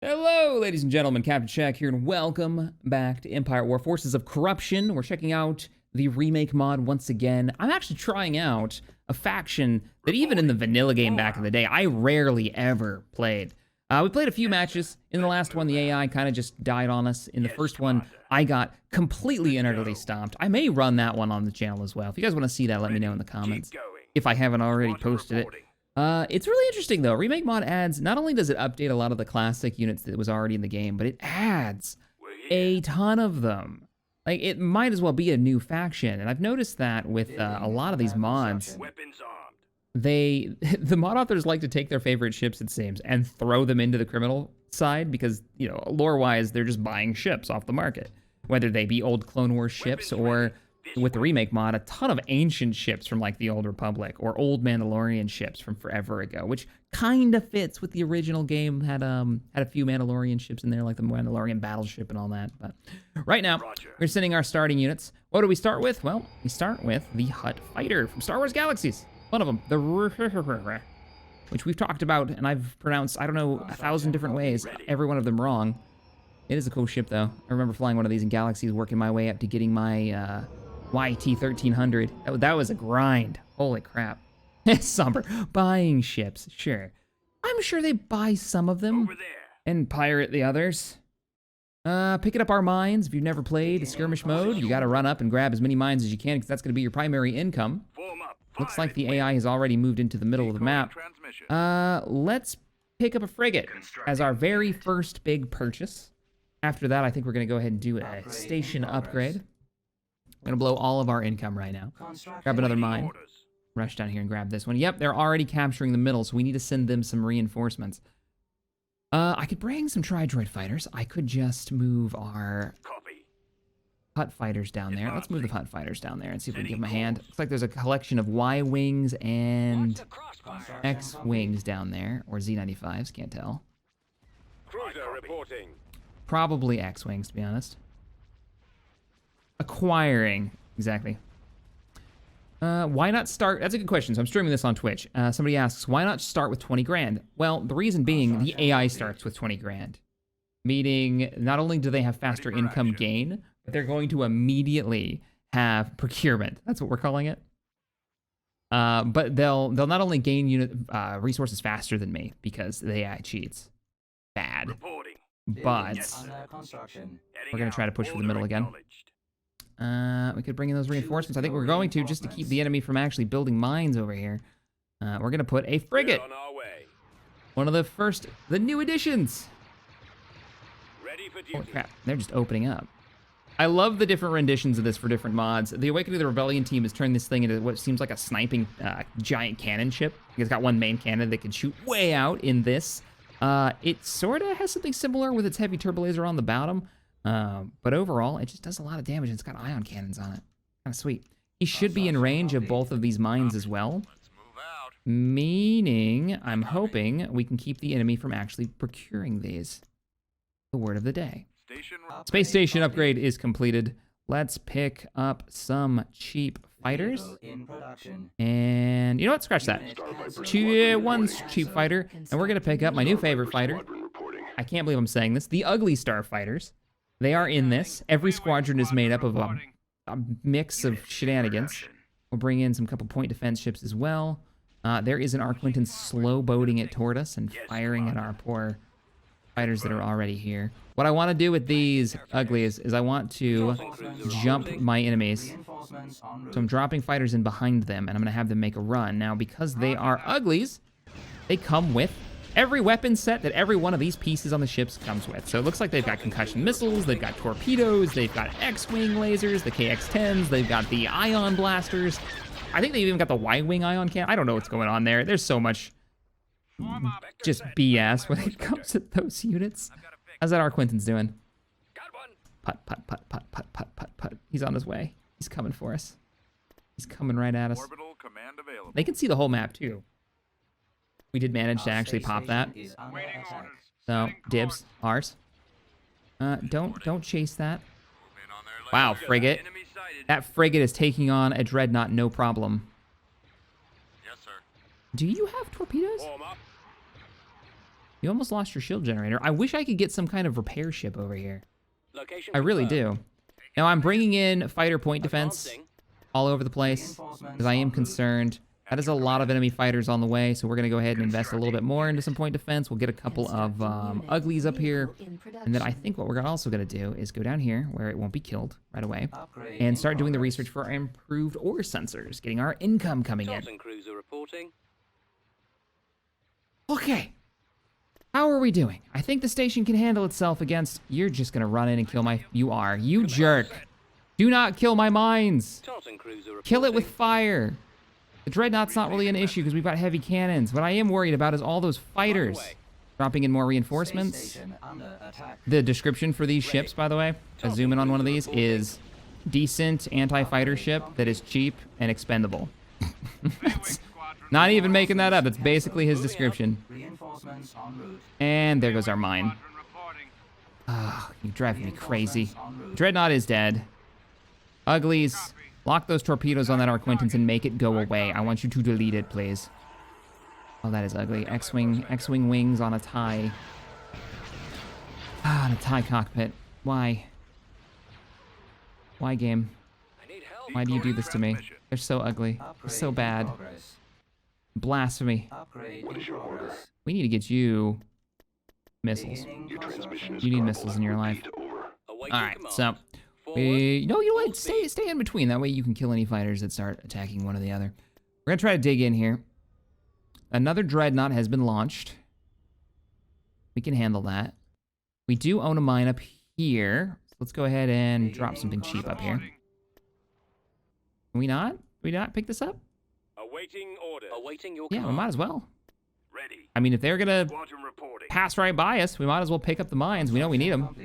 Hello, ladies and gentlemen, Captain Shaq here, and welcome back to Empire War Forces of Corruption. We're checking out the Remake mod once again. I'm actually trying out a faction that even in the vanilla game back in the day, I rarely ever played. We played a few matches. In the last one, the AI kind of just died on us. In the first one, I got completely and utterly stomped. I may run that one on the channel as well. If you guys want to see that, let me know in the comments, if I haven't already posted it. It's really interesting though. Remake mod adds, not only does it update a lot of the classic units that was already in the game, but it adds a ton of them. Like, it might as well be a new faction. And I've noticed that with a lot of these mods, the mod authors like to take their favorite ships, it seems, and throw them into the criminal side because, you know, lore-wise, they're just buying ships off the market. Whether they be old Clone Wars ships or, with the Remake mod, a ton of ancient ships from like the Old Republic or old Mandalorian ships from forever ago, which kind of fits with the original game. Had a few Mandalorian ships in there, like the Mandalorian battleship and all that. But right now, we're sending our starting units. What do we start with? Well, we start with the Hutt Fighter from Star Wars Galaxies. One of them, the which we've talked about, and I've pronounced, I don't know, 1,000 different ways, every one of them wrong. It is a cool ship, though. I remember flying one of these in Galaxies, working my way up to getting my YT-1300. That was a grind. Holy crap. Somber. Buying ships, sure. I'm sure they buy some of them and pirate the others. Picking up our mines. If you've never played a skirmish mode, you gotta run up and grab as many mines as you can because that's gonna be your primary income. Looks like the AI has already moved into the middle of the map. Let's pick up a frigate as our very first big purchase. After that, I think we're gonna go ahead and do a station upgrade. I'm gonna blow all of our income right now. Grab another mine. Rush down here and grab this one. Yep, they're already capturing the middle, so we need to send them some reinforcements. I could bring some Tri-Droid fighters. I could just move our Hutt fighters down there. Let's move the Hutt fighters down there and see if we can give them a hand. Looks like there's a collection of Y-Wings and X-Wings down there, or Z-95s, can't tell. Probably X-Wings, to be honest. Acquiring, exactly. Why not start? That's a good question. So I'm streaming this on Twitch. Somebody asks, why not start with 20 grand? Well, the reason being the AI starts with 20 grand. Meaning, not only do they have faster income gain, but they're going to immediately have procurement. That's what we're calling it. But they'll not only gain unit resources faster than me because the AI cheats. Bad. But we're gonna try to push for the middle again. We could bring in those reinforcements. I think we're going to, just to keep the enemy from actually building mines over here. We're gonna put a frigate. One of the new additions. Holy crap, they're just opening up. I love the different renditions of this for different mods. The Awakening of the Rebellion team has turned this thing into what seems like a sniping giant cannon ship. It's got one main cannon that can shoot way out in this. It sort of has something similar with its heavy turbo laser on the bottom. But overall, it just does a lot of damage, and it's got ion cannons on it. Kind of sweet. He should be in range of both of these mines as well. Meaning, I'm hoping we can keep the enemy from actually procuring these. The word of the day. Space station upgrade is completed. Let's pick up some cheap fighters. And you know what? Scratch that. One cheap fighter. And we're going to pick up my new favorite fighter. I can't believe I'm saying this. The Ugly Star fighters. They are in this. Every squadron is made up of a mix of shenanigans. We'll bring in some couple point defense ships as well. There is an Arquinton slow boating it toward us and firing at our poor fighters that are already here. What I want to do with these Uglies is I want to jump my enemies. So I'm dropping fighters in behind them, and I'm going to have them make a run. Now, because they are Uglies, they come with every weapon set that every one of these pieces on the ships comes with. So it looks like they've got concussion missiles, they've got torpedoes, they've got X-Wing lasers, the KX-10s, they've got the ion blasters. I think they've even got the Y-Wing ion cannon. I don't know what's going on there. There's so much just BS when it comes to those units. How's that Arquinton's doing? Putt, putt, putt, putt, putt, putt, putt, putt. He's on his way. He's coming for us. He's coming right at us. They can see the whole map, too. We did manage to actually pop that. So, dibs, ours. Don't chase that. Wow, frigate. That frigate is taking on a dreadnought, no problem. Yes, sir. Do you have torpedoes? You almost lost your shield generator. I wish I could get some kind of repair ship over here. Location I really confirmed. do. Now I'm bringing in fighter point defense all over the place because I am concerned. That is a lot of enemy fighters on the way, so we're going to go ahead and invest a little bit more into some point defense. We'll get a couple of uglies up here. And then I think what we're also going to do is go down here where it won't be killed right away and start doing the research for our improved ore sensors, getting our income coming in. Tartan cruiser reporting. Okay. How are we doing? I think the station can handle itself against... You're just going to run in and kill my... You are. You jerk. Do not kill my mines. Tartan cruiser reporting. Kill it with fire. The Dreadnought's not really an issue because we've got heavy cannons. What I am worried about is all those fighters. Dropping in more reinforcements. The description for these ships, by the way, I zoom in on one of these, is decent anti-fighter ship that is cheap and expendable. Not even making that up. That's basically his description. And there goes our mine. Oh, you're driving me crazy. Dreadnought is dead. Uglies. Lock those torpedoes on that Arquintance and make it go away. I want you to delete it, please. Oh, that is ugly. X-Wing wings on a tie. Ah, on a tie cockpit. Why? Why, game? Why do you do this to me? They're so ugly. They're so bad. Blasphemy. We need to get you missiles. You need missiles in your life. Alright, so... you know what? Stay in between. That way you can kill any fighters that start attacking one or the other. We're going to try to dig in here. Another Dreadnought has been launched. We can handle that. We do own a mine up here. So let's go ahead and drop something cheap up here. Can we not? Can we not pick this up? Awaiting order. Awaiting your Yeah, we command. might as well. Ready. I mean, if they're going to Quantum reporting. pass right by us, we might as well pick up the mines. We know we need them.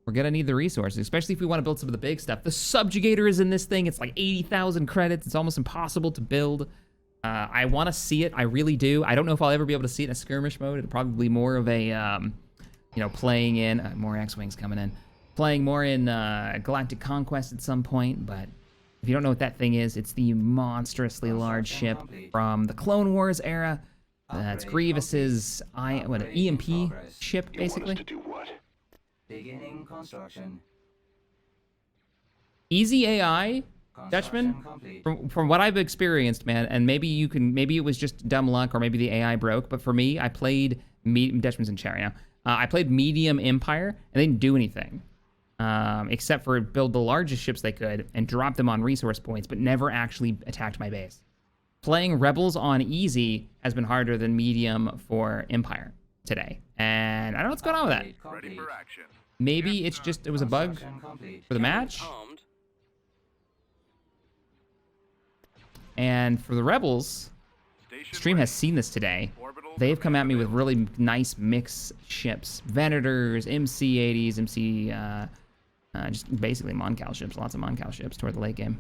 We're going to need the resources, especially if we want to build some of the big stuff. The subjugator is in this thing. It's like 80,000 credits. It's almost impossible to build. I want to see it. I really do. I don't know if I'll ever be able to see it in a skirmish mode. It'll probably be more of a, you know, playing in... more X-Wings coming in. Playing more in Galactic Conquest at some point, but if you don't know what that thing is, it's the monstrously large ship from the Clone Wars era. It's Grievous's an EMP ship, basically. To do what? Beginning construction. Easy AI, Dutchman, Complete. from what I've experienced, man, and maybe it was just dumb luck or maybe the AI broke, but for me, I played, Dutchman's in chat right now, I played medium Empire, and they didn't do anything, except for build the largest ships they could and drop them on resource points, but never actually attacked my base. Playing Rebels on easy has been harder than medium for Empire today, and I don't know what's going on with that. Ready for action. Maybe it's just, it was a bug for the match. Armed. And for the Rebels, Stream has seen this today. They've come at me with really nice mix ships. Venators, MC-80s, just basically Moncal ships. Lots of Moncal ships toward the late game.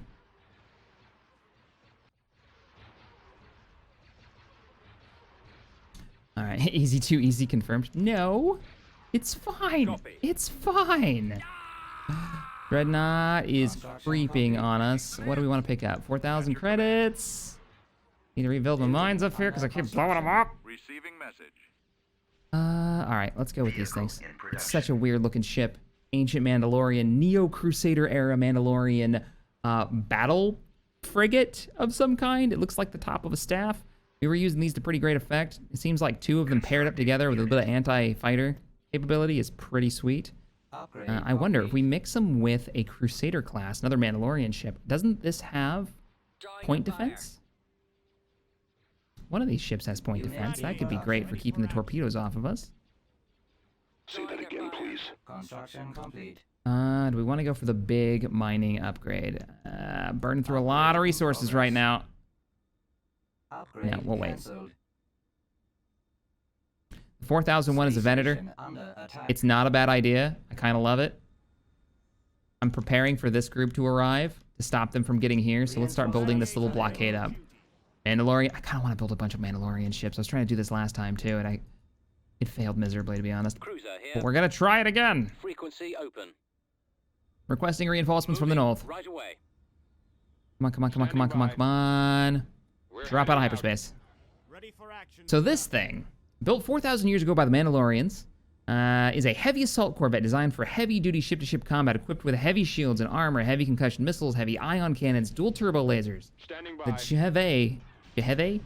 All right, easy too easy confirmed. No, it's fine. Copy. It's fine. Dreadnought is creeping on us. What do we want to pick up? 4,000 credits. Need to rebuild my mines up here because I keep blowing them up. Receiving message. All right, let's go with these things. It's such a weird looking ship. Ancient Mandalorian, Neo-Crusader era Mandalorian battle frigate of some kind. It looks like the top of a staff. We were using these to pretty great effect. It seems like two of them paired up together with a bit of anti-fighter capability is pretty sweet. I wonder if we mix them with a Crusader class, another Mandalorian ship. Doesn't this have point defense? One of these ships has point defense. That could be great for keeping the torpedoes off of us. Say that again, please. Construction complete. Do we want to go for the big mining upgrade? Burning through a lot of resources right now. Upgrade Yeah, we'll wait. cancelled. 4001 is a Venator. Station under attack. It's not a bad idea. I kind of love it. I'm preparing for this group to arrive to stop them from getting here. So let's start building this little blockade up. Mandalorian. I kind of want to build a bunch of Mandalorian ships. I was trying to do this last time too, and it failed miserably, to be honest. Cruiser here. But we're gonna try it again. Frequency open. Requesting reinforcements from the Moving north. Right away. Come on, come on, come on, come on, come on, come on. Drop out of hyperspace. Ready for action. So this thing Built 4,000 years ago by the Mandalorians, is a heavy assault corvette designed for heavy-duty ship-to-ship combat, equipped with heavy shields and armor, heavy concussion missiles, heavy ion cannons, dual turbo lasers. Standing The by. Cheve?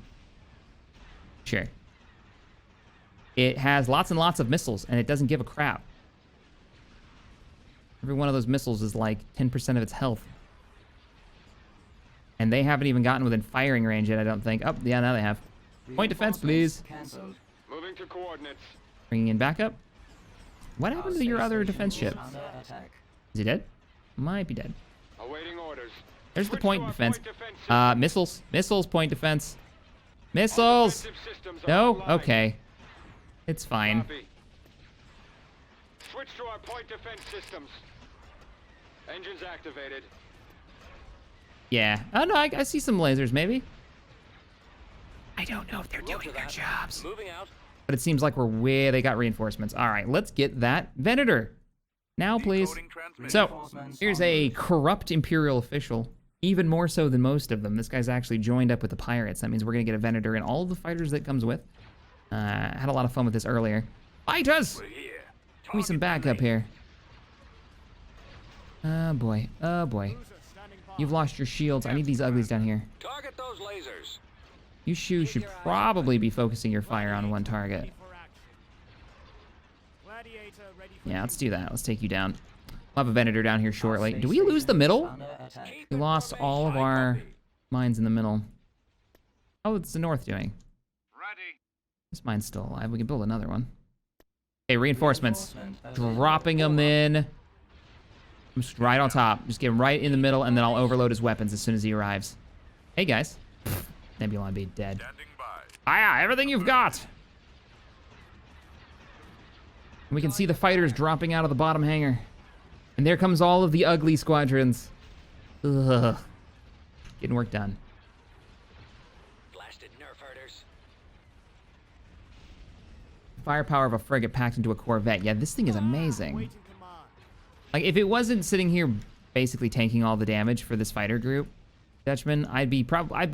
Sure. It has lots and lots of missiles, and it doesn't give a crap. Every one of those missiles is like 10% of its health. And they haven't even gotten within firing range yet, I don't think. Oh, yeah, now they have. Point defense, please. Cancelled. Moving to coordinates. Bringing in backup. What Our happened to your space other station defense is ship? under attack. Is he dead? Might be dead. Awaiting orders. There's the Switch point to our defense. point defense system. Missiles. Missiles, point defense. Missiles! Defensive systems are No? online. Okay. It's fine. Copy. Switch to our point defense systems. Engines activated. Yeah. Oh, no, I see some lasers, maybe. I don't know if they're Roger doing their that. jobs. Moving out. But it seems like we're way... They got reinforcements. All right, let's get that Venator. Now, please. Decoding transmission. So, Reinforcements here's en a route. corrupt Imperial official. Even more so than most of them. This guy's actually joined up with the pirates. That means we're going to get a Venator and all the fighters that comes with. Had a lot of fun with this earlier. Fighters! We're here. Give me some Target backup remain. here. Oh, boy. Oh, boy. You've lost your shields. I need these uglies down here. Target those lasers. You shoes should probably be focusing your fire on one target. Yeah, let's do that. Let's take you down. We'll have a Venator down here shortly. Do we lose the middle? Under attack. Keep We it lost moving. all of I our copy. mines in the middle. Oh, it's the north doing. Ready. This mine's still alive. We can build another one. Okay, reinforcements. Reinforcement available. Dropping them in. I'm just right on top. Just get him right in the middle, and then I'll overload his weapons as soon as he arrives. Hey, guys. Nebula be dead. Standing by. Ah, everything you've got! And we can see the fighters dropping out of the bottom hangar. And there comes all of the ugly squadrons. Ugh. Getting work done. Blasted nerf herders. Firepower of a frigate packed into a corvette. Yeah, this thing is amazing. Like, if it wasn't sitting here basically tanking all the damage for this fighter group, Dutchman, I'd be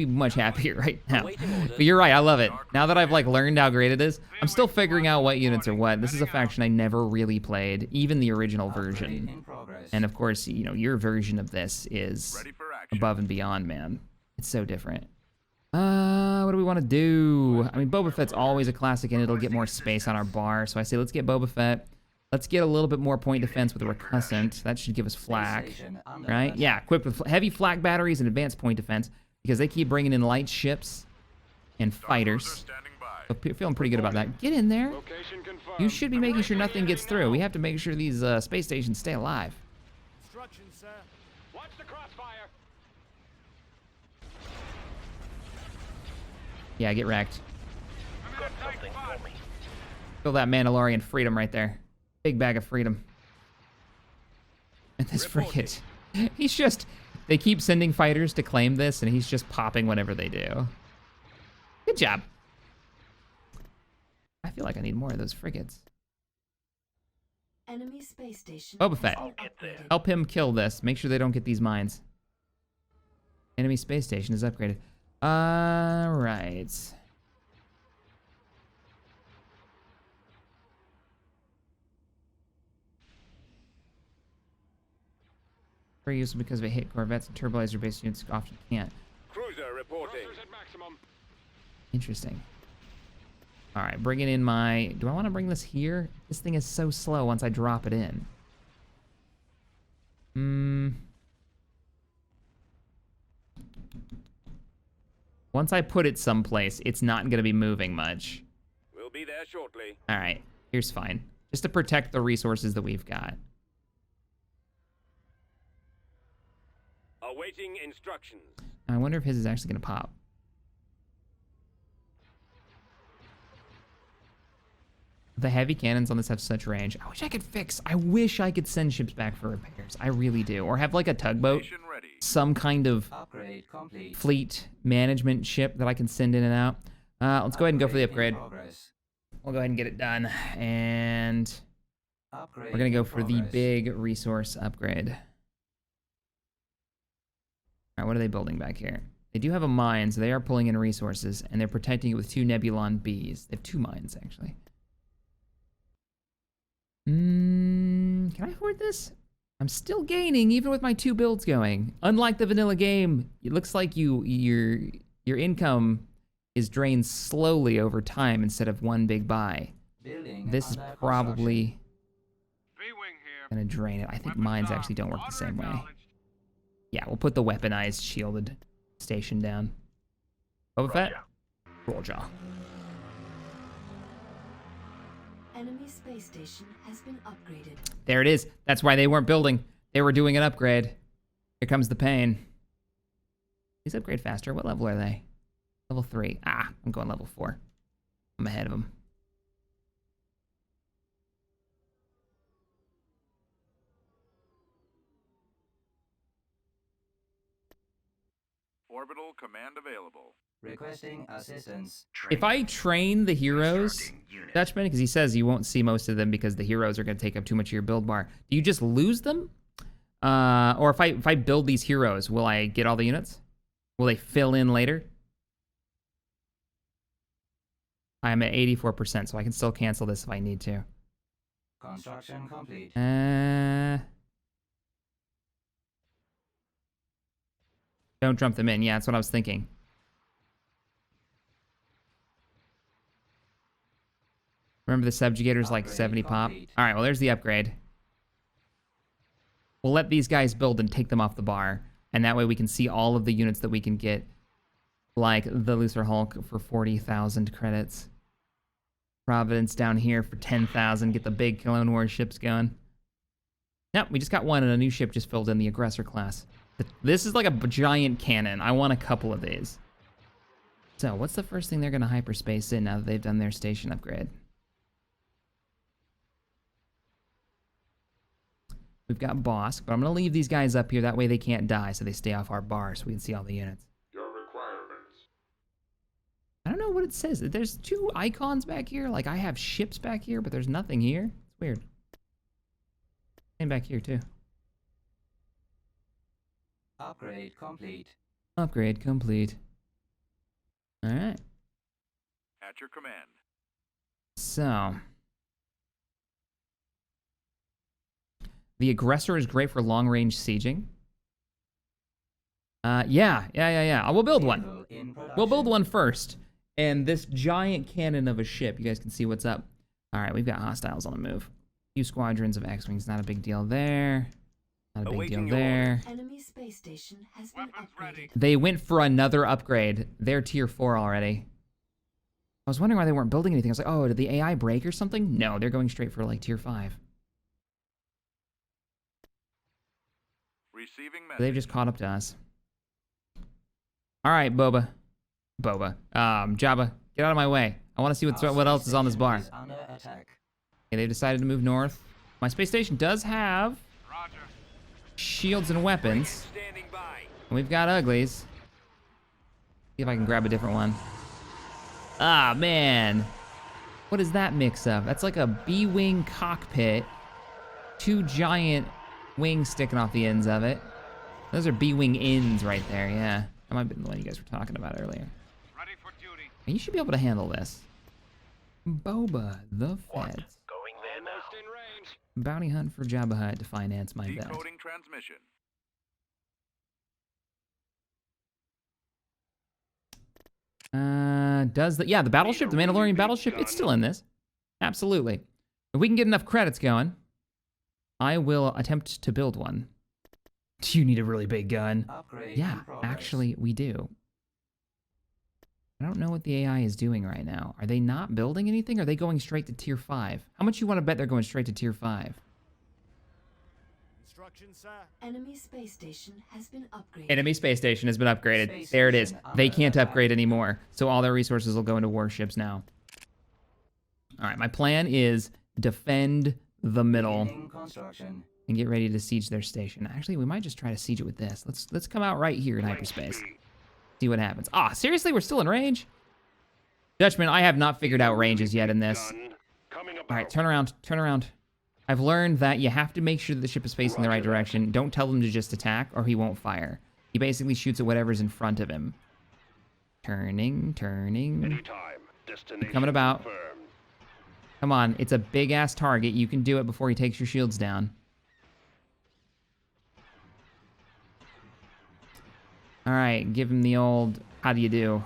much happier right now. But you're right, I love it. Now that I've like learned how great it is, I'm still figuring out what units are what. This is a faction I never really played, even the original Upgrade version. in progress. And of course, you know, your version of this is Ready for action. above and beyond, man. It's so different. What do we want to do? I mean, Boba Fett's always a classic, and it'll get more space on our bar. So I say let's get Boba Fett. Let's get a little bit more point defense with a recussent. That should give us flak, Station under right? attack. Yeah, equipped with heavy flak batteries and advanced point defense, because they keep bringing in light ships and fighters. Standing by. So feeling pretty good about that. Get in there. Location confirmed. You should be making sure nothing gets through. We have to make sure these space stations stay alive. Instructions, sir. Watch the crossfire. Yeah, get wrecked. I'm in a tight spot. Feel that Mandalorian freedom right there. Big bag of freedom. And this frigate. He's just... They keep sending fighters to claim this, and he's just popping whenever they do. Good job. I feel like I need more of those frigates. Enemy space station. Boba has Fett. been upgraded. Help him kill this. Make sure they don't get these mines. Enemy space station is upgraded. Alright. Very useful because of a hit corvettes and turbolaser-based units often can't. Cruiser reporting. Thrusters at maximum. Interesting. All right, bringing in my... Do I want to bring this here? This thing is so slow once I drop it in. Once I put it someplace, it's not going to be moving much. We'll be there shortly. All right, here's fine. Just to protect the resources that we've got. Awaiting instructions. I wonder if his is actually going to pop. The heavy cannons on this have such range. I wish I could fix. I wish I could send ships back for repairs. I really do. Or have like a tugboat. Station ready. Some kind of Upgrade complete. fleet management ship that I can send in and out. Let's go ahead and go for the upgrade. in progress. We'll go ahead and get it done. And Upgrade we're going to go in for the progress. big resource upgrade. All right, what are they building back here? They do have a mine, so they are pulling in resources, and they're protecting it with 2 Nebulon Bs. They have 2 mines, actually. Can I afford this? I'm still gaining, even with my 2 builds going. Unlike the vanilla game, it looks like your income is drained slowly over time instead of one big buy. Building This is under probably B-wing here. gonna drain it. I think Weapons mines down. actually don't work the Order same way. acknowledged. Yeah, we'll put the weaponized, shielded station down. Boba Fett? Roger. Enemy space station has been upgraded. There it is. That's why they weren't building. They were doing an upgrade. Here comes the pain. These upgrade faster. What level are they? Level 3. Ah, I'm going level 4. I'm ahead of them. Orbital command available. Requesting assistance. If I train the heroes, Dutchman, because he says you won't see most of them because the heroes are going to take up too much of your build bar, do you just lose them? Or if I build these heroes, will I get all the units? Will they fill in later? I'm at 84%, so I can still cancel this if I need to. Construction complete. Don't dump them in. Yeah, that's what I was thinking. Remember the subjugator's like Upgrade 70 pop? complete. All right, well, there's the upgrade. We'll let these guys build and take them off the bar. And that way we can see all of the units that we can get. Like the Lucifer Hulk for 40,000 credits. Providence down here for 10,000. Get the big Clone Wars ships going. Nope, we just got one and a new ship just filled in, the Aggressor class. This is like a giant cannon. I want a couple of these. So what's the first thing they're going to hyperspace in now that they've done their station upgrade? We've got Bosk, but I'm going to leave these guys up here. That way they can't die, so they stay off our bar so we can see all the units. Your requirements. I don't know what it says. There's 2 icons back here. Like, I have ships back here, but there's nothing here. It's weird. And back here, too. Upgrade complete. Upgrade complete. All right. At your command. So... the Aggressor is great for long-range sieging. Yeah. I will build one. Vehicle in production. We'll build one first. And this giant cannon of a ship, you guys can see what's up. All right, we've got hostiles on the move. Few squadrons of X-Wings, not a big deal there. Not a big deal Awaiting your there. Enemy space station has been Weapons upgraded. ready. They went for another upgrade. They're tier 4 already. I was wondering why they weren't building anything. I was like, oh, did the AI break or something? No, they're going straight for like tier 5. Receiving So message. they've just caught up to us. All right, Jabba, get out of my way. I want to see Our what else space is on this station bar. is under attack. Okay, they've decided to move north. My space station does have Roger. shields and weapons. Standing by. And we've got uglies. See if I can grab a different one. Ah, man. What is that mix of? That's like a B-wing cockpit. 2 giant wings sticking off the ends of it. Those are B-wing ends right there, yeah. That might have been the one you guys were talking about earlier. Ready for duty. And you should be able to handle this. Boba the Fett. Going there now. Almost in range. Bounty hunt for Jabba Hutt to finance my bet. Decoding transmission. The battleship, the Mandalorian battleship, it's still in this. Absolutely. If we can get enough credits going, I will attempt to build one. Do you need a really big gun? Upgrade Yeah, in progress. actually, we do. I don't know what the AI is doing right now. Are they not building anything? Or are they going straight to tier 5? How much you want to bet they're going straight to tier 5? Instructions, sir. Enemy space station has been upgraded. Enemy space station has been upgraded. Space There it is. station They under can't attack. upgrade anymore. So all their resources will go into warships now. All right, my plan is defend the middle Beginning construction. and get ready to siege their station. Actually, we might just try to siege it with this. Let's come out right here in hyperspace. See what happens. Ah, seriously, we're still in range? Dutchman, I have not figured out ranges yet in this. Coming about. All right, turn around, turn around. I've learned that you have to make sure that the ship is facing the right direction. Don't tell them to just attack or he won't fire. He basically shoots at whatever's in front of him. Turning. Coming about. Come on, it's a big-ass target. You can do it before he takes your shields down. All right, give him the old, how do you do?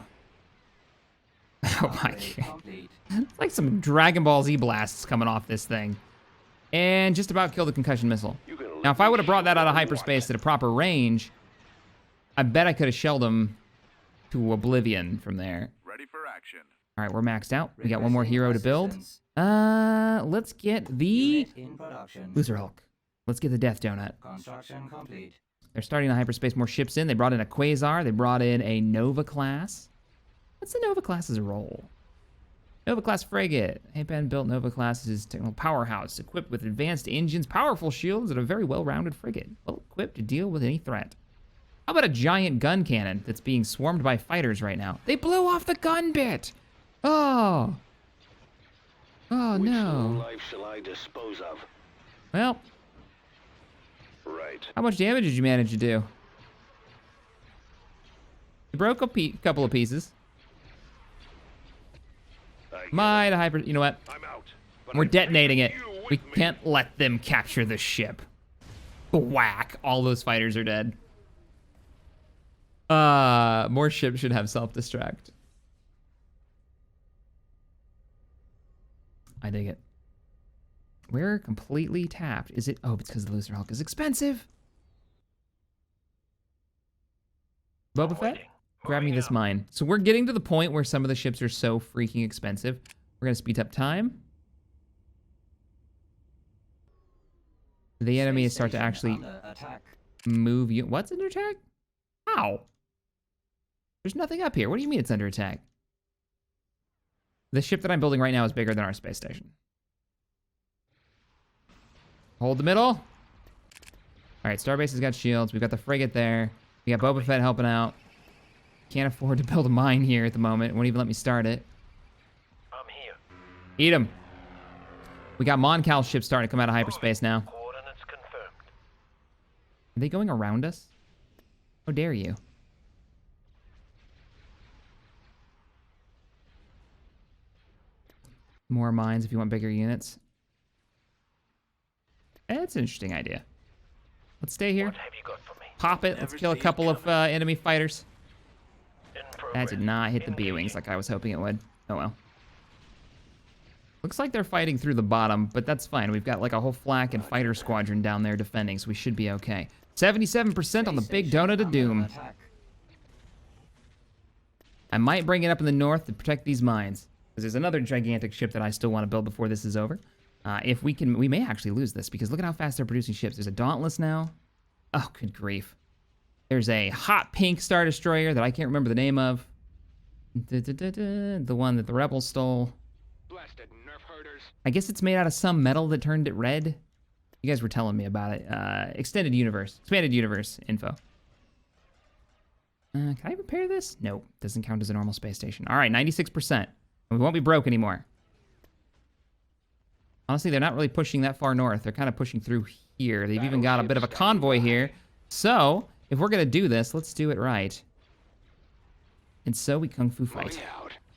Oh my god. It's like some Dragon Ball Z blasts coming off this thing. And just about killed the concussion missile. Now, if I would have brought that out of hyperspace at a proper range, I bet I could have shelled him to oblivion from there. Ready for action. All right, we're maxed out. We got one more hero to build. Let's get the Loser Hulk. Let's get the Death Donut. Construction complete. They're starting to hyperspace more ships in. They brought in a Quasar. They brought in a Nova class. What's the Nova class's role? Nova class frigate. Haypan built Nova class's technical powerhouse, equipped with advanced engines, powerful shields, and a very well-rounded frigate, well equipped to deal with any threat. How about a giant gun cannon that's being swarmed by fighters right now? They blew off the gun bit. Oh. Oh no. Life shall I dispose of? Well. Right. How much damage did you manage to do? You broke a couple of pieces. Might hyper. You know what? I'm out. We're detonating it. We can't let them capture the ship. Whack. All those fighters are dead. More ships should have self-destruct. I dig it. We're completely tapped. Is it? Oh, it's because the Loser Hulk is expensive. Boba Fett, grab me this mine. So we're getting to the point where some of the ships are so freaking expensive. We're gonna speed up time. The enemy start to actually move you. What's under attack? How? There's nothing up here. What do you mean it's under attack? The ship that I'm building right now is bigger than our space station. Hold the middle. All right, Starbase has got shields. We've got the frigate there. We got Boba Fett helping out. Can't afford to build a mine here at the moment. It won't even let me start it. I'm here. Eat him. We got Moncal ships starting to come out of hyperspace now. Coordinates confirmed. Are they going around us? How dare you? More mines if you want bigger units. That's an interesting idea. Let's stay here. What have you got for me? Pop it. Let's kill a couple of enemy fighters. That did not hit the B-Wings like I was hoping it would. Oh well. Looks like they're fighting through the bottom, but that's fine. We've got like a whole flak and fighter squadron down there defending, so we should be okay. 77% on the big donut of doom. I might bring it up in the north to protect these mines, because there's another gigantic ship that I still want to build before this is over. If we can, we may actually lose this, because look at how fast they're producing ships. There's a Dauntless now. Oh, good grief. There's a hot pink Star Destroyer that I can't remember the name of. The one that the Rebels stole. Blasted nerf herders. I guess it's made out of some metal that turned it red. You guys were telling me about it. Expanded universe info. Can I repair this? Nope, doesn't count as a normal space station. All right, 96%. We won't be broke anymore. Honestly, they're not really pushing that far north. They're kind of pushing through here. They've even got a bit of a convoy here. So, if we're gonna do this, let's do it right. And so we kung fu fight.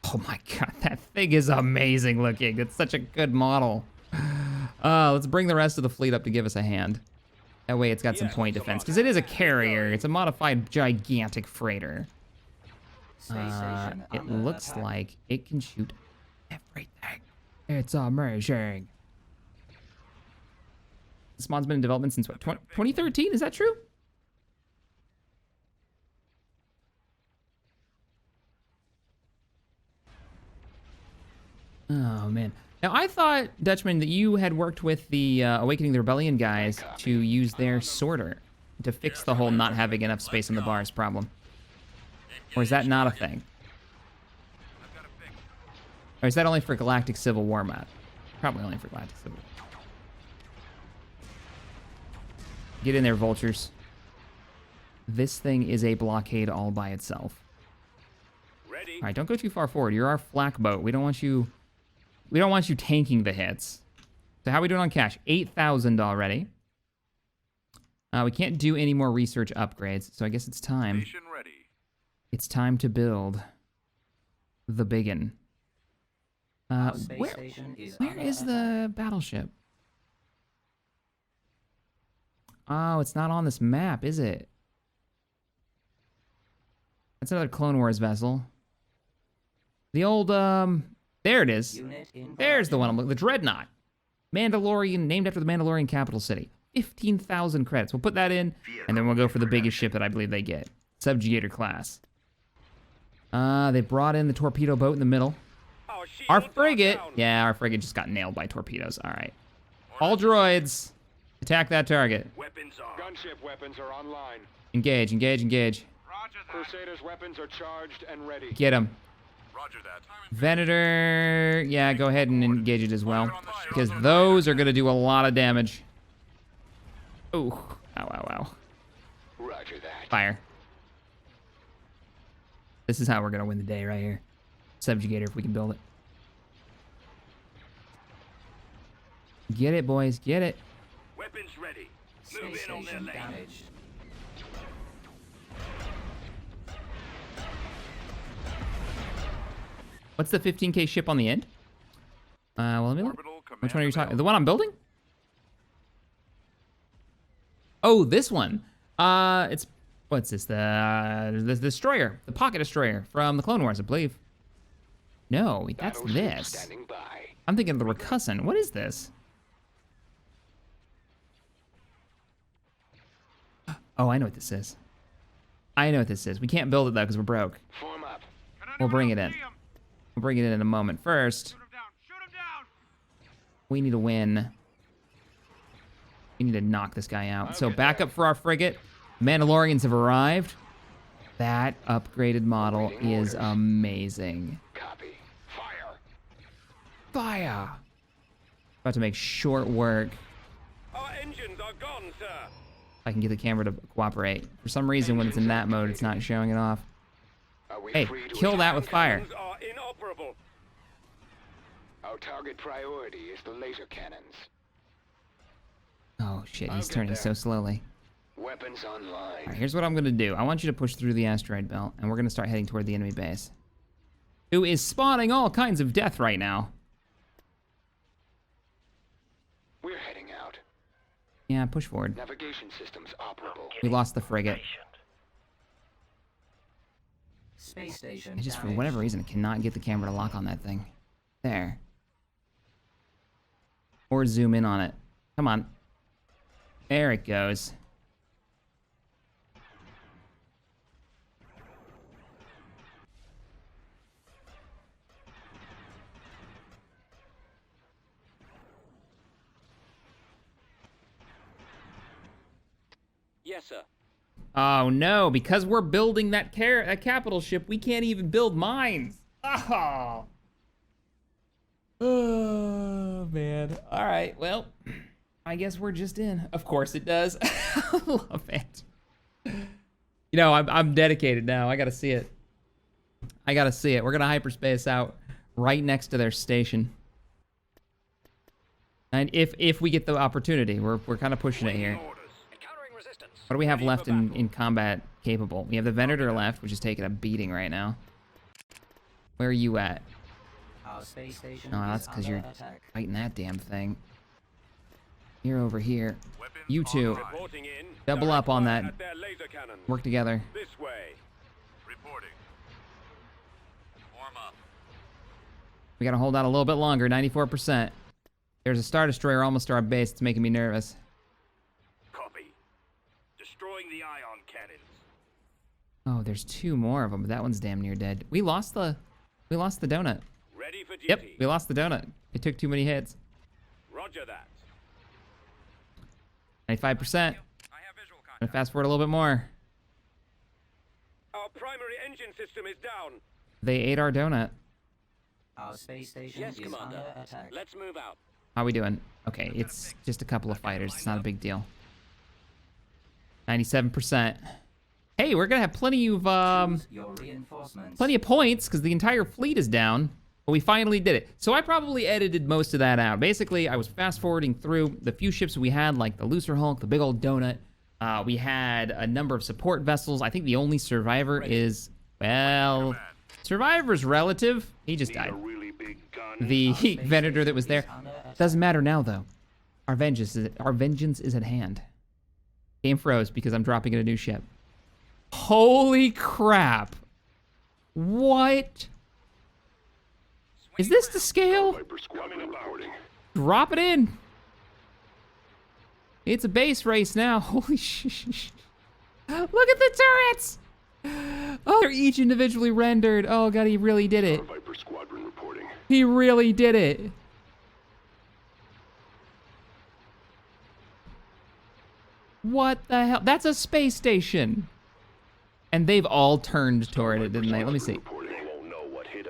Oh my god, that thing is amazing looking. It's such a good model. Let's bring the rest of the fleet up to give us a hand. That way it's got some point defense, because it is a carrier. It's a modified gigantic freighter. It looks like it can shoot everything. It's amazing. This mod's been in development since what, 2013? Is that true? Oh man. Now I thought, Dutchman, that you had worked with the Awakening the Rebellion guys to use their sorter to fix the whole not having enough space on the bars problem. Or is that not a thing? Or is that only for Galactic Civil War map? Probably only for Galactic Civil War. Get in there, vultures. This thing is a blockade all by itself. Ready. All right, don't go too far forward. You're our flak boat. We don't want you tanking the hits. So how are we doing on cash? 8,000 already. We can't do any more research upgrades, so I guess it's time. Station ready. It's time to build the biggin. Space Where station is where under is attack. the battleship? Oh, it's not on this map, is it? That's another Clone Wars vessel. The old, there it is. Unit in There's the one I'm production. looking, the Dreadnought. Mandalorian, named after the Mandalorian capital city. 15,000 credits. We'll put that in, and then we'll go for the biggest ship that I believe they get. SubGator class. They brought in the torpedo boat in the middle. Our frigate, yeah, our frigate just got nailed by torpedoes. All right. All droids, attack that target. Weapons on. Gunship weapons are online. Engage, engage, engage. Crusaders' weapons are charged and ready. Get him. Roger that. Venator, yeah, go ahead and engage it as well, because those are gonna do a lot of damage. Ooh, ow, ow, ow. Roger that. Fire. This is how we're gonna win the day right here. Subjugator, if we can build it. Get it, boys, get it. Weapons ready. Move Space in on their station lane. damaged. What's the 15K ship on the end? Well, let me look. Orbital command Which one are you talking? available. The one I'm building? Oh, this one. It's what's this? The destroyer, the pocket destroyer from the Clone Wars, I believe. No, that's this. Standing by. I'm thinking of the Recussin. What is this? Oh, I know what this is. I know what this is. We can't build it though because we're broke. Form up. We'll bring it in. We'll bring it in a moment. First, we need to win. We need to knock this guy out. So back up for our frigate. Mandalorians have arrived. That upgraded model is amazing. Copy. Fire. Fire! About to make short work. Our engines are gone, sir. If I can get the camera to cooperate. For some reason, when it's in that mode, it's not showing it off. Are we Hey, free to kill that with fire. Cannons are inoperable. Our target priority is the laser cannons. Oh shit, he's get turning there. so slowly. Weapons online. All right, here's what I'm gonna do. I want you to push through the asteroid belt, and we're gonna start heading toward the enemy base, who is spawning all kinds of death right now. We're heading out. Yeah, push forward. Navigation systems operable. We lost the frigate. Patient. Space station I just, for damaged. whatever reason, cannot get the camera to lock on that thing. There. Or zoom in on it. Come on. There it goes. Yes, sir. Oh no, because we're building that capital ship, we can't even build mines. Oh. Oh man. All right. Well, I guess we're just in. Of course it does. I love it. You know, I'm dedicated now. I gotta see it. I gotta see it. We're gonna hyperspace out right next to their station. And if we get the opportunity, we're kind of pushing it here. Orders. Encountering resistance. What do we have Ready left for in battle. combat capable? We have the Venator left, which is taking a beating right now. Where are you at? Our space station Oh, that's is because under you're attack. fighting that damn thing. You're over here. Weapons You two, online. Reporting in. double Direct up on fire that. at their laser cannons. Work together. This way. Reporting. Warm up. We gotta hold out a little bit longer, 94%. There's a Star Destroyer almost to our base. It's making me nervous. Copy. Destroying the ion cannons. Oh, there's two more of them, but that one's damn near dead. We lost the donut. Ready for duty. Yep, we lost the donut. It took too many hits. Roger that. 95%. I have visual contact. Gonna fast forward a little bit more. Our primary engine system is down. They ate our donut. Our space station Yes, is Commander. under attack. Let's move out. How we doing? Okay, it's just a couple of fighters. It's not a big deal. 97%. Hey, we're gonna have plenty of Your reinforcements. plenty of points because the entire fleet is down. But we finally did it. So I probably edited most of that out. Basically, I was fast forwarding through the few ships we had, like the Looser Hulk, the big old donut. We had a number of support vessels. I think the only survivor is, well, survivor's relative. He just died. The Venator that was there. Doesn't matter now, though. Our vengeance is at hand. Game froze because I'm dropping in a new ship. Holy crap. What? Is this the scale? Drop it in. It's a base race now. Holy shit. Look at the turrets. Oh, they're each individually rendered. Oh god, he really did it. He really did it. What the hell? That's a space station. And they've all turned toward it, didn't they? Let me see.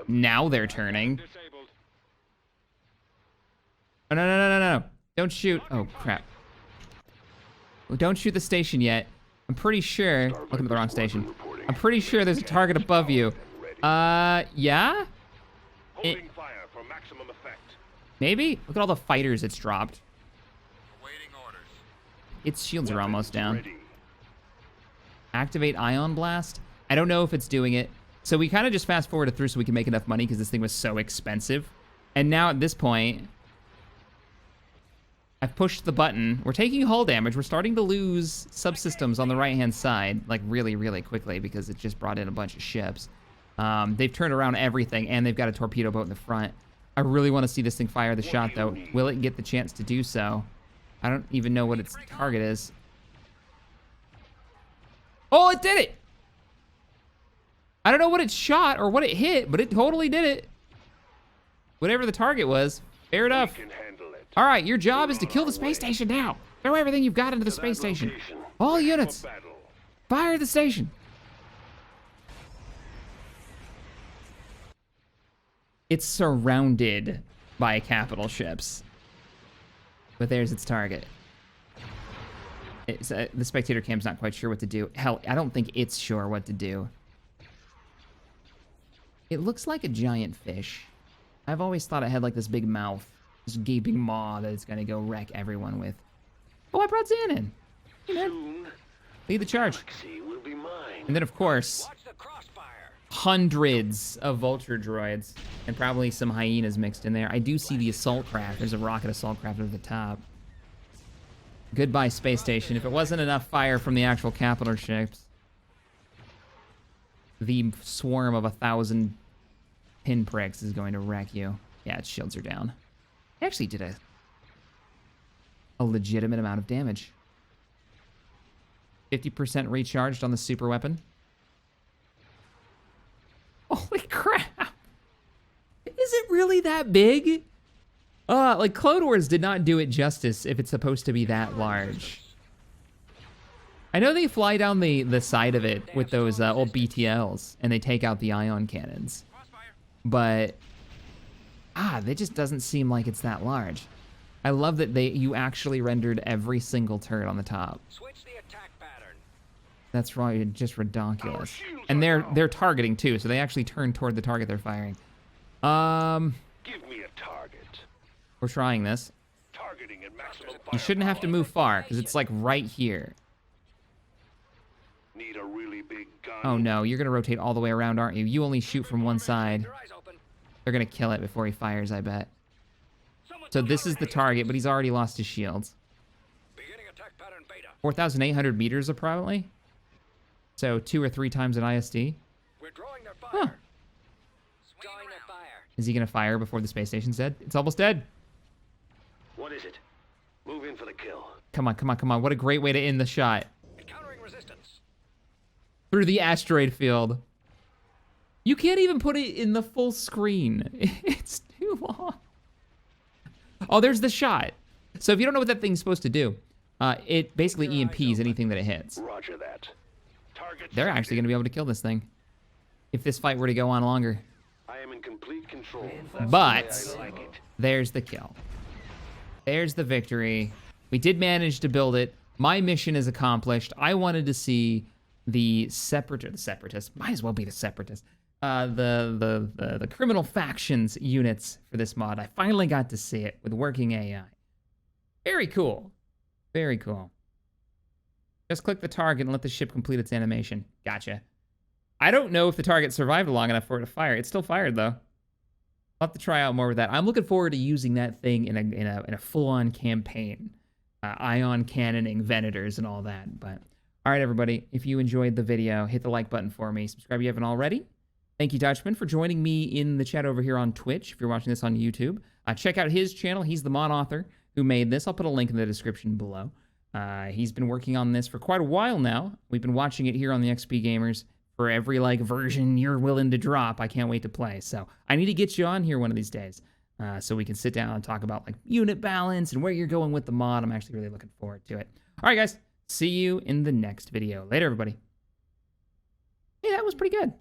Now they're turning. Oh, no. Don't shoot. Oh, crap. Well, don't shoot the station yet. I'm pretty sure... Looking at the wrong station. I'm pretty sure there's a target above you. Yeah? Maybe? Look at all the fighters it's dropped. Its shields are almost down. Activate Ion Blast? I don't know if it's doing it. So we kind of just fast forwarded through so we can make enough money because this thing was so expensive. And now at this point, I've pushed the button. We're taking hull damage. We're starting to lose subsystems on the right-hand side, like really, really quickly because it just brought in a bunch of ships. They've turned around everything and they've got a torpedo boat in the front. I really want to see this thing fire the shot though. Will it get the chance to do so? I don't even know what its target is. Oh, it did it! I don't know what it shot or what it hit, but it totally did it. Whatever the target was, fair enough. All right, your job is to kill the space station now. Throw everything you've got into the space station. All units, fire the station. It's surrounded by capital ships. But there's its target. The spectator cam's not quite sure what to do. Hell, I don't think it's sure what to do. It looks like a giant fish. I've always thought it had like this big mouth, this gaping maw that it's gonna go wreck everyone with. Oh, I brought Zan in. Hey, man. Lead the charge. And then, of course, hundreds of vulture droids and probably some hyenas mixed in there. I do see the assault craft. There's a rocket assault craft at the top. Goodbye, space station. If it wasn't enough fire from the actual capital ships, the swarm of 1,000 pinpricks is going to wreck you. Yeah, its shields are down. It actually did a legitimate amount of damage. 50% recharged on the super weapon. Holy crap! Is it really that big? Like Clone Wars did not do it justice if it's supposed to be that large. I know they fly down the side of it with those old BTLs and they take out the ion cannons, but they just doesn't seem like it's that large. I love that you actually rendered every single turret on the top. Switch the attack pattern. That's right, just ridiculous. And they're targeting too, so they actually turn toward the target they're firing. Give me a target. We're trying this. Targeting at maximum You shouldn't have to move far, because it's like right here. Need a really big gun. Oh no, you're gonna rotate all the way around, aren't you? You only shoot from one side. Your eyes open. They're gonna kill it before he fires, I bet. So this is the target, but he's already lost his shields. Beginning attack pattern beta. 4,800 meters approximately. So 2 or 3 times an ISD. We're drawing their fire. Huh. Drawing their fire. Is he gonna fire before the space station's dead? It's almost dead. What is it? Move in for the kill. Come on, come on, come on. What a great way to end the shot. Encountering resistance. Through the asteroid field. You can't even put it in the full screen. It's too long. Oh, there's the shot. So if you don't know what that thing's supposed to do, it basically EMPs anything that it hits. Roger that. Target. They're actually going to be able to kill this thing if this fight were to go on longer. I am in complete control. But I like it. there's the kill. There's the victory. We did manage to build it. My mission is accomplished. I wanted to see the separatists. Might as well be the separatists. The criminal factions units for this mod. I finally got to see it with working AI. Very cool. Very cool. Just click the target and let the ship complete its animation. Gotcha. I don't know if the target survived long enough for it to fire. It still fired, though. I'll have to try out more with that. I'm looking forward to using that thing in a full-on campaign. Ion cannoning Venators and all that. But, all right, everybody. If you enjoyed the video, hit the like button for me. Subscribe if you haven't already. Thank you, Dutchman, for joining me in the chat over here on Twitch, if you're watching this on YouTube. Check out his channel. He's the mod author who made this. I'll put a link in the description below. He's been working on this for quite a while now. We've been watching it here on the TheXpGamers for every, version you're willing to drop. I can't wait to play. So I need to get you on here one of these days so we can sit down and talk about, unit balance and where you're going with the mod. I'm actually really looking forward to it. All right, guys. See you in the next video. Later, everybody. Hey, that was pretty good.